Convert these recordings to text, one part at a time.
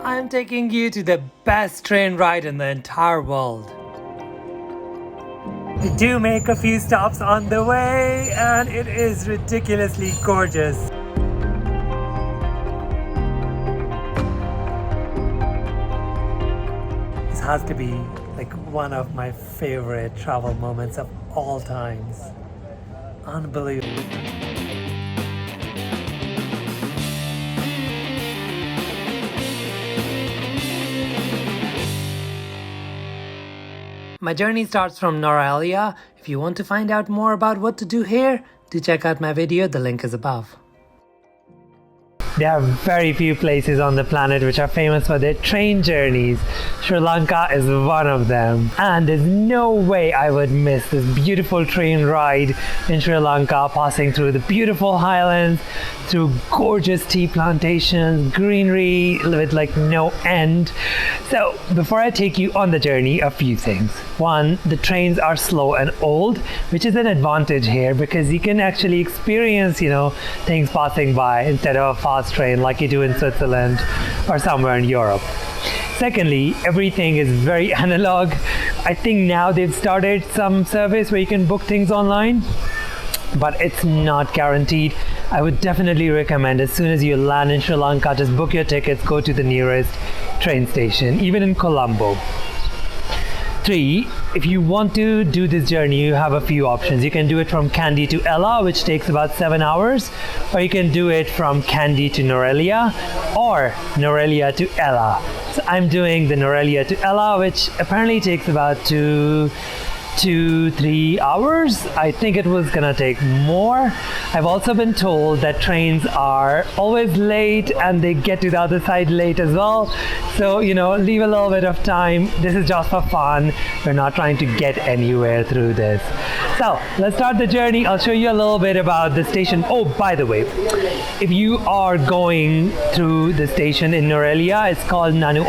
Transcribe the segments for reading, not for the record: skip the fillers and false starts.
I'm taking you to the best train ride in the entire world. We do make a few stops on the way and it is ridiculously gorgeous. This has to be like one of my favorite travel moments of all times. Unbelievable. My journey starts from Nuwara Eliya. If you want to find out more about what to do here, do check out my video, the link is above. There are very few places on the planet which are famous for their train journeys. Sri Lanka is one of them. And there's no way I would miss this beautiful train ride in Sri Lanka, passing through the beautiful highlands, through gorgeous tea plantations, greenery with like no end. So before I take you on the journey, a few things. One, the trains are slow and old, which is an advantage here because you can actually experience, things passing by instead of a fast train like you do in Switzerland or somewhere in Europe. Secondly, everything is very analog. I think now they've started some service where you can book things online, but it's not guaranteed. I would definitely recommend as soon as you land in Sri Lanka, just book your tickets, go to the nearest train station, even in Colombo. 3, if you want to do this journey, you have a few options. You can do it from Kandy to Ella, which takes about 7 hours, or you can do it from Kandy to Nuwara Eliya, or Nuwara Eliya to Ella. So I'm doing the Nuwara Eliya to Ella, which apparently takes about 2-3 hours. I think it was gonna take more. I've also been told that trains are always late and they get to the other side late as well. So, leave a little bit of time. This is just for fun. We're not trying to get anywhere through this. So let's start the journey. I'll show you a little bit about the station. Oh, by the way, if you are going through the station in Nuwara Eliya, it's called Nanu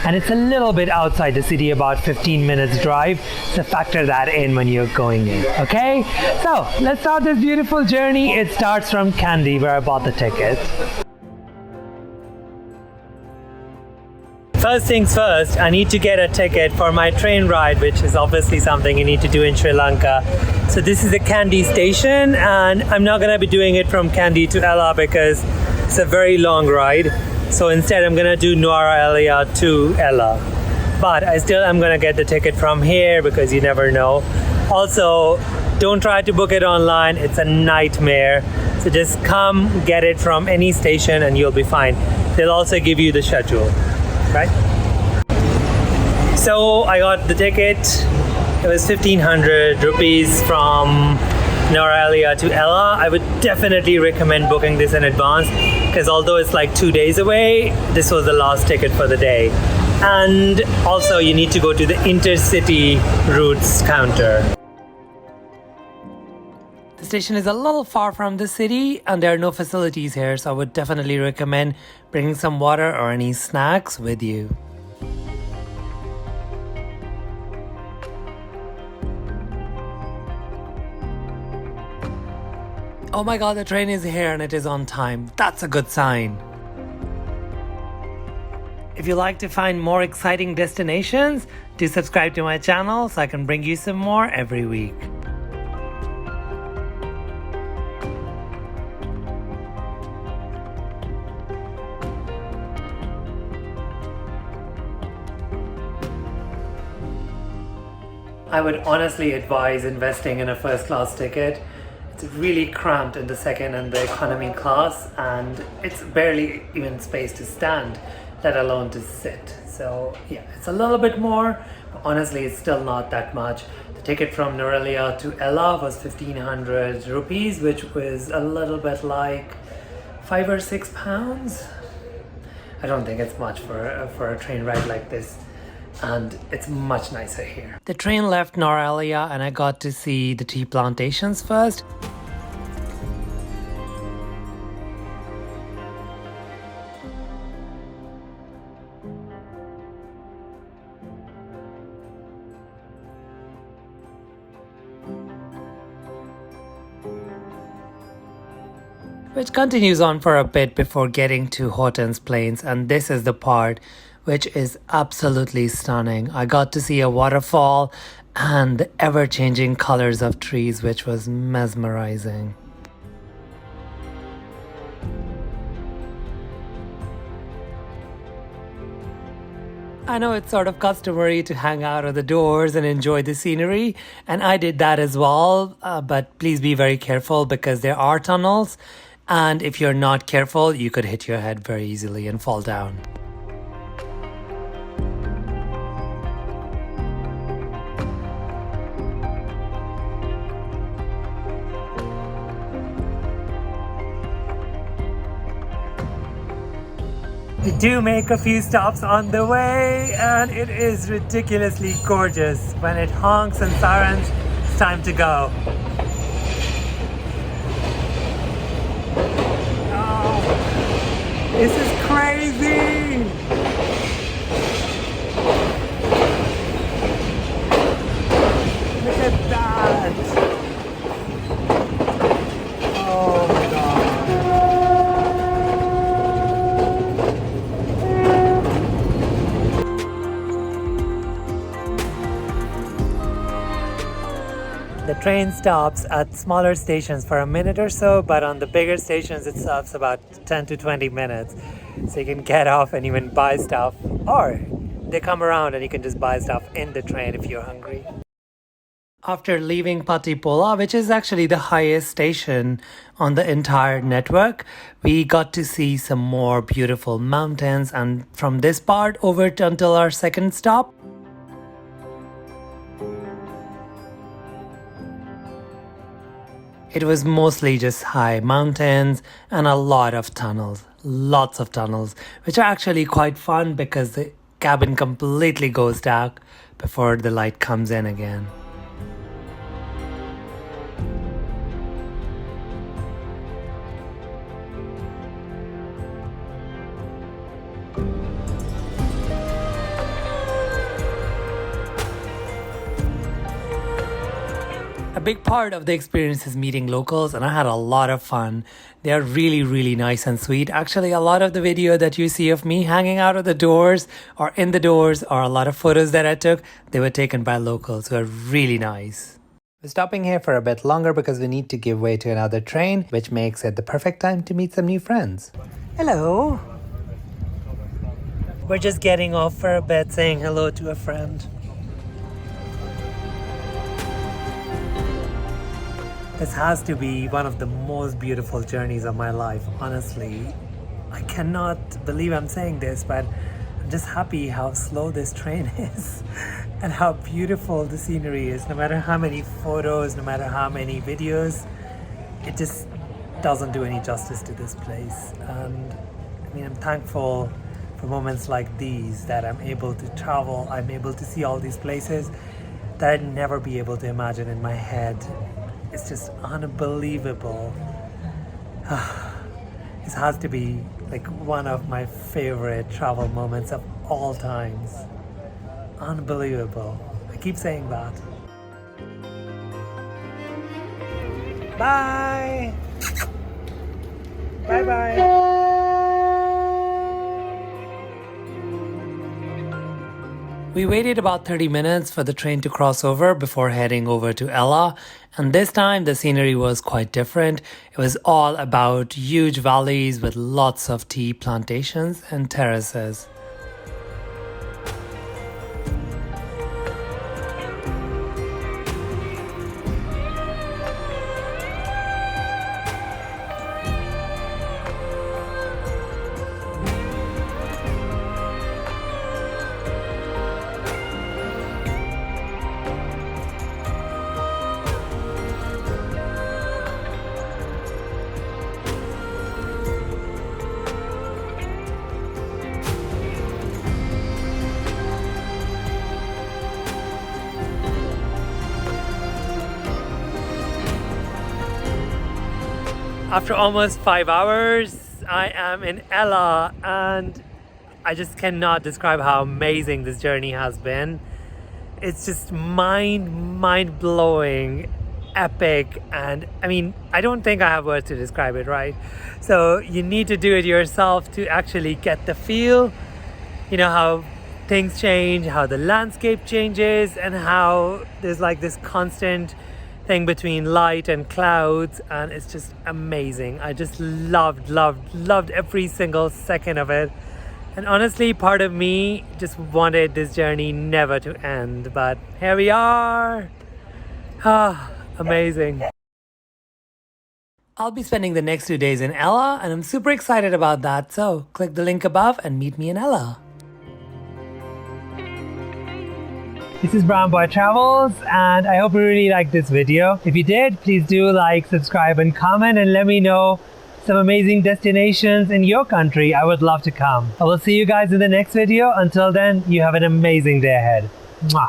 and it's a little bit outside the city, about 15 minutes drive. So factor that in when you're going in, okay? So let's start this beautiful journey. It starts from Kandy, where I bought the ticket. First things first, I need to get a ticket for my train ride, which is obviously something you need to do in Sri Lanka. So this is the Kandy station, and I'm not going to be doing it from Kandy to Ella because it's a very long ride. So instead I'm going to do Nuwara Eliya to Ella. But I still am going to get the ticket from here because you never know. Also, don't try to book it online. It's a nightmare. So just come get it from any station and you'll be fine. They'll also give you the schedule, right? So I got the ticket. It was 1,500 rupees from Nuwara Eliya to Ella. I would definitely recommend booking this in advance because although it's like 2 days away, this was the last ticket for the day. And also you need to go to the intercity routes counter. The station is a little far from the city and there are no facilities here, so I would definitely recommend bringing some water or any snacks with you. Oh my god, the train is here and it is on time. That's a good sign. If you like to find more exciting destinations, do subscribe to my channel so I can bring you some more every week. I would honestly advise investing in a first class ticket. It's really cramped in the second and the economy class, and it's barely even space to stand, let alone to sit. So yeah, it's a little bit more, but honestly it's still not that much. The ticket from Nuwara Eliya to Ella was 1,500 rupees, which was a little bit like £5 or £6. I don't think it's much for a train ride like this, and it's much nicer here. The train left Nuwara Eliya and I got to see the tea plantations first. which continues on for a bit before getting to Horton's Plains, and this is the part which is absolutely stunning. I got to see a waterfall and the ever-changing colors of trees, which was mesmerizing. I know it's sort of customary to hang out at the doors and enjoy the scenery, and I did that as well, but please be very careful because there are tunnels, and if you're not careful, you could hit your head very easily and fall down. We do make a few stops on the way, and it is ridiculously gorgeous. When it honks and sirens, it's time to go. Oh, this is crazy! Look at that! Oh my god. The train stops at smaller stations for a minute or so, but on the bigger stations it stops about 10 to 20 minutes. So you can get off and even buy stuff, or they come around and you can just buy stuff in the train if you're hungry. After leaving Patipola, which is actually the highest station on the entire network, we got to see some more beautiful mountains, and from this part over until our second stop, it was mostly just high mountains and a lot of tunnels, lots of tunnels, which are actually quite fun because the cabin completely goes dark before the light comes in again. A big part of the experience is meeting locals, and I had a lot of fun. They are really, really nice and sweet. Actually, a lot of the video that you see of me hanging out at the doors or in the doors, or a lot of photos that I took, they were taken by locals who are really nice. We're stopping here for a bit longer because we need to give way to another train, which makes it the perfect time to meet some new friends. Hello! We're just getting off for a bit, saying hello to a friend. This has to be one of the most beautiful journeys of my life, honestly. I cannot believe I'm saying this, but I'm just happy how slow this train is and how beautiful the scenery is. No matter how many photos, no matter how many videos, it just doesn't do any justice to this place. And I mean, I'm thankful for moments like these, that I'm able to travel, I'm able to see all these places that I'd never be able to imagine in my head. It's just unbelievable. This has to be like one of my favorite travel moments of all times. Unbelievable. I keep saying that. Bye! Bye-bye! We waited about 30 minutes for the train to cross over before heading over to Ella, and this time the scenery was quite different. It was all about huge valleys with lots of tea plantations and terraces. After almost 5 hours, I am in Ella, and I just cannot describe how amazing this journey has been. It's just mind-blowing epic, and I mean, I don't think I have words to describe it, right? So you need to do it yourself to actually get the feel, you know, how things change, how the landscape changes, and how there's like this constant thing between light and clouds, and it's just amazing. I just loved every single second of it. And honestly, part of me just wanted this journey never to end, but here we are. Ah, amazing. I'll be spending the next 2 days in Ella, and I'm super excited about that. So click the link above and meet me in Ella. This is Brown Boy Travels, and I hope you really liked this video. If you did, please do like, subscribe, and comment, and let me know some amazing destinations in your country. I would love to come. I will see you guys in the next video. Until then, you have an amazing day ahead. Mwah.